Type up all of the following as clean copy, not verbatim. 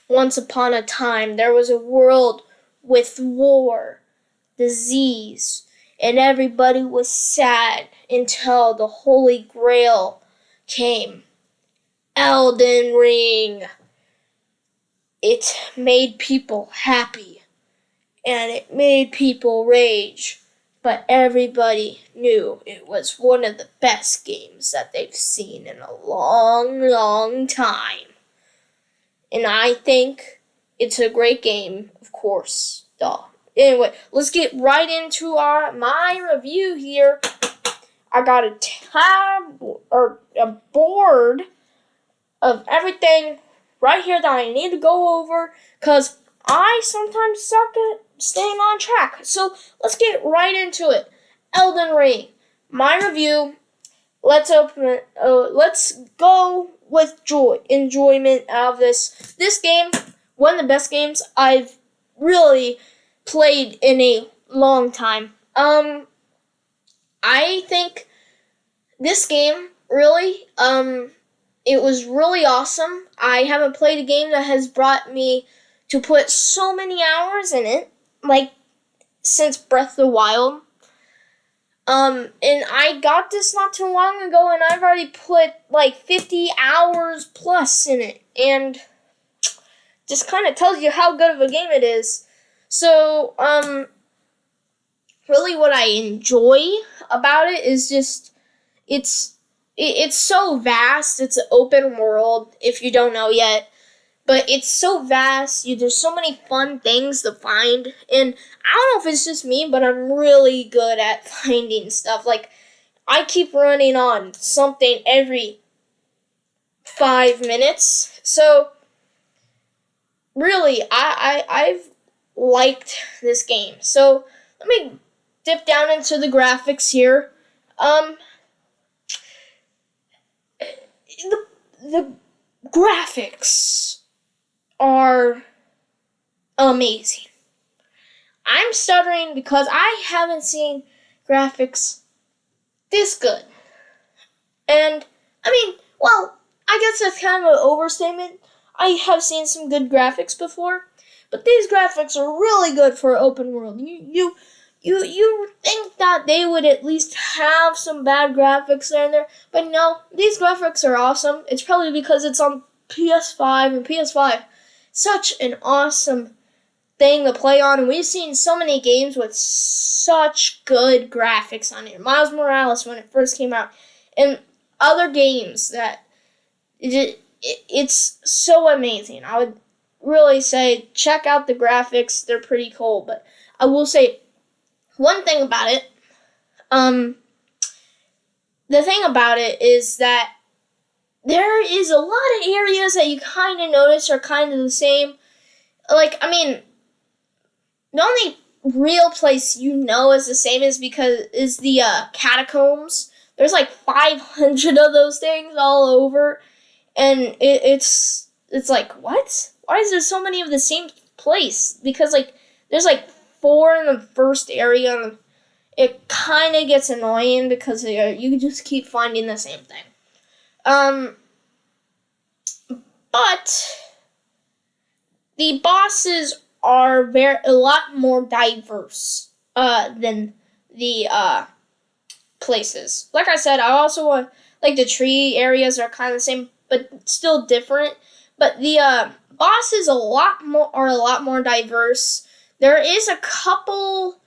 Once upon a time, there was a world with war, disease, and everybody was sad until the Holy Grail came. Elden Ring. It made people happy, and it made people rage, but everybody knew it was one of the best games that they've seen in a long, long time. And I think it's a great game, of course. Duh. Anyway, let's get right into my review here. I got a tab or a board of everything right here that I need to go over because I sometimes suck at staying on track. So let's get right into it. Elden Ring, my review. Let's open it. Let's go with enjoyment out of this game. One of the best games I've really played in a long time. I think this game really, it was really awesome. I haven't played a game that has brought me to put so many hours in it, like since Breath of the Wild. And I got this not too long ago, and I've already put like 50 hours plus in it, and just kind of tells you how good of a game it is. So, really what I enjoy about it is just, it's so vast. It's an open world, if you don't know yet. But it's so vast. There's so many fun things to find. And I don't know if it's just me, but I'm really good at finding stuff. Like, I keep running on something every 5 minutes. So, really, I've liked this game. So, let me dip down into the graphics here. The graphics are amazing. I'm stuttering because I haven't seen graphics this good. And, I mean, well, I guess that's kind of an overstatement. I have seen some good graphics before, but these graphics are really good for an open world. You think that they would at least have some bad graphics there and there, but no, these graphics are awesome. It's probably because it's on PS5, and PS5, such an awesome thing to play on, and we've seen so many games with such good graphics on it. Miles Morales when it first came out, and other games that it's so amazing. I would really say check out the graphics. They're pretty cool, but I will say one thing about it, the thing about it is that there is a lot of areas that you kind of notice are kind of the same. Like, I mean, the only real place you know is the same is the catacombs. There's like 500 of those things all over, and it's like, what? Why is there so many of the same place? Because like there's like 4 in the first area, and it kind of gets annoying because you just keep finding the same thing. But the bosses are a lot more diverse than the places. Like I said, I also want like the tree areas are kind of the same, but still different. But the bosses are a lot more diverse. There is a couple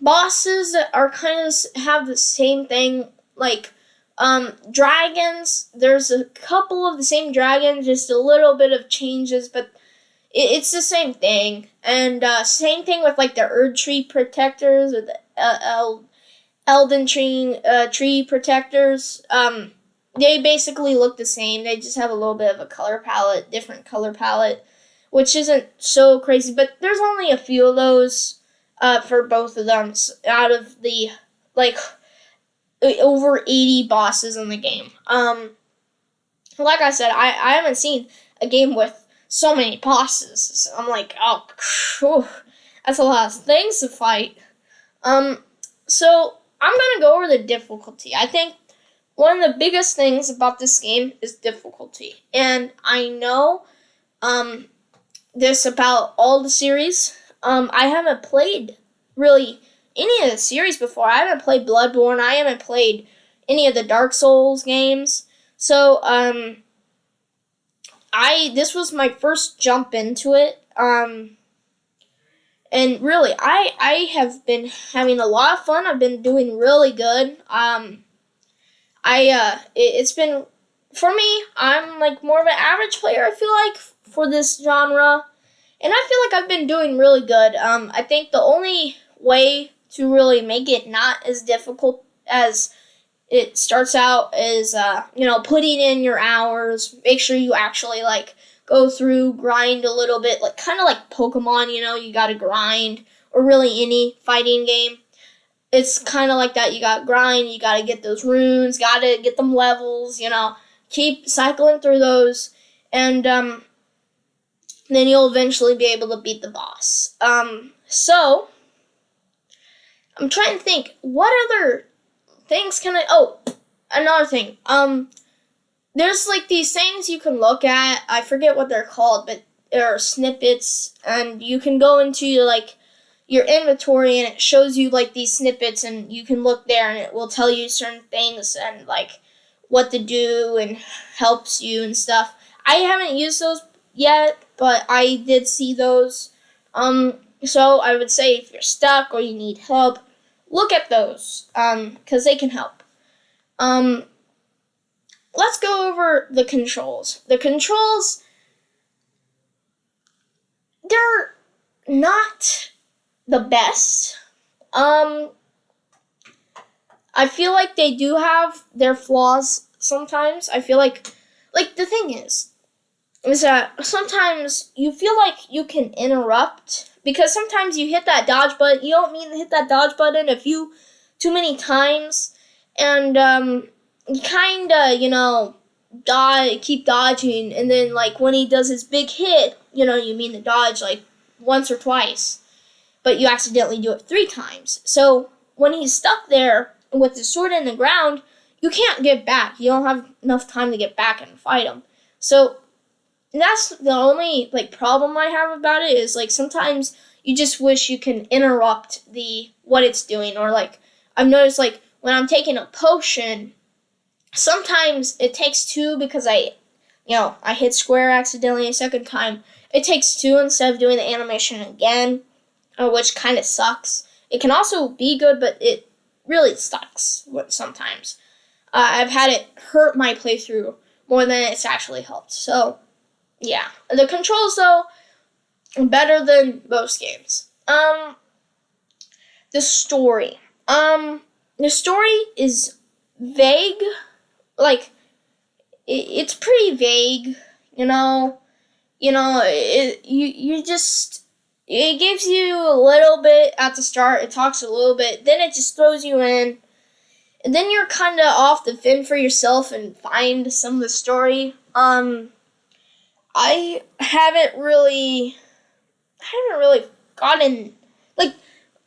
bosses that are kind of have the same thing, like dragons. There's a couple of the same dragons, just a little bit of changes, but it's the same thing. And same thing with like the Erd Tree Protectors or the Elden Tree Protectors. They basically look the same. They just have a little bit of a different color palette, which isn't so crazy. But there's only a few of those for both of them out of the like over 80 bosses in the game. Like I said, I haven't seen a game with so many bosses. So I'm like, oh, whew, that's a lot of things to fight. So I'm gonna go over the difficulty. I think one of the biggest things about this game is difficulty, and I know, this about all the series. I haven't played really any of the series before. I haven't played Bloodborne. I haven't played any of the Dark Souls games. So, this was my first jump into it. And really, I have been having a lot of fun. I've been doing really good. It's been, for me, I'm like more of an average player, I feel like, for this genre. And I feel like I've been doing really good. I think the only way to really make it not as difficult as it starts out is, putting in your hours. Make sure you actually, like, go through, grind a little bit. Like, kind of like Pokemon, you gotta grind. Or really any fighting game. It's kind of like that. You gotta grind, you gotta get those runes, gotta get them levels, Keep cycling through those. And, then you'll eventually be able to beat the boss. So, I'm trying to think, what other things can I... Oh, another thing. There's, like, these things you can look at. I forget what they're called, but they're snippets. And you can go into, like, your inventory, and it shows you, like, these snippets, and you can look there, and it will tell you certain things, and, like, what to do, and helps you and stuff. I haven't used those yet, but I did see those. So I would say if you're stuck or you need help, look at those, because they can help. Let's go over the controls. The controls, they're not the best. I feel like they do have their flaws sometimes. I feel like the thing is that sometimes you feel like you can interrupt, because sometimes you hit that dodge button. You don't mean to hit that dodge button too many times, and you kinda, keep dodging, and then, like, when he does his big hit, you mean to dodge, like, once or twice, but you accidentally do it 3 times. So when he's stuck there with his sword in the ground, you can't get back. You don't have enough time to get back and fight him. So that's the only, like, problem I have about it, is, like, sometimes you just wish you can interrupt what it's doing. Or, like, I've noticed, like, when I'm taking a potion, sometimes it takes 2 because I hit square accidentally a second time. It takes 2 instead of doing the animation again, which kind of sucks. It can also be good, but it really sucks sometimes. I've had it hurt my playthrough more than it's actually helped. So, yeah. The controls, though, are better than most games. The story. The story is vague. Like, it's pretty vague, it gives you a little bit at the start. It talks a little bit. Then it just throws you in. And then you're kind of off to fend for yourself and find some of the story. I haven't really gotten, like,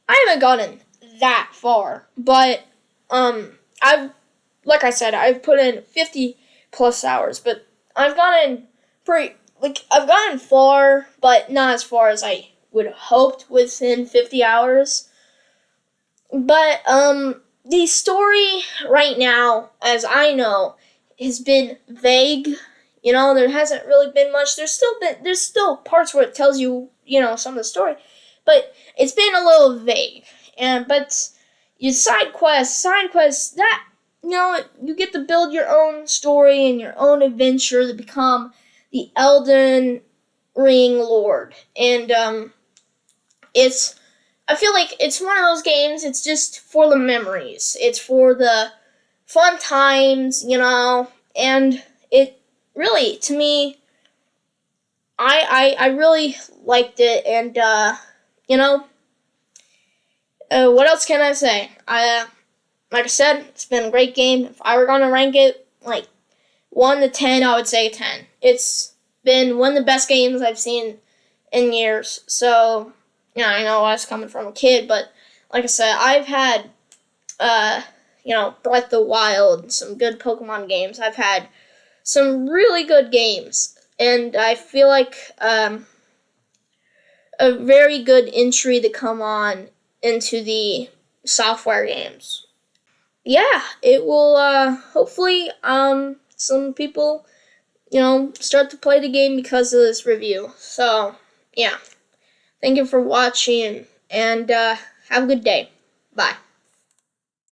I haven't gotten that far. But, like I said, I've put in 50 plus hours. But I've gotten I've gotten far, but not as far as I would have hoped within 50 hours. But, the story right now, as I know, has been vague. There hasn't really been much. There's still parts where it tells you, some of the story, but it's been a little vague. But your side quests, that, you get to build your own story and your own adventure to become the Elden Ring Lord. And, I feel like it's one of those games, it's just for the memories. It's for the fun times, and it really, to me, I really liked it, and, what else can I say? Like I said, it's been a great game. If I were going to rank it, like, 1 to 10, I would say 10. It's been one of the best games I've seen in years, so... I know I was coming from a kid, but like I said, I've had, Breath of the Wild, some good Pokemon games. I've had some really good games, and I feel like, a very good entry to come on into the software games. Yeah, it will hopefully some people, start to play the game because of this review. So, yeah. Thank you for watching and have a good day. Bye.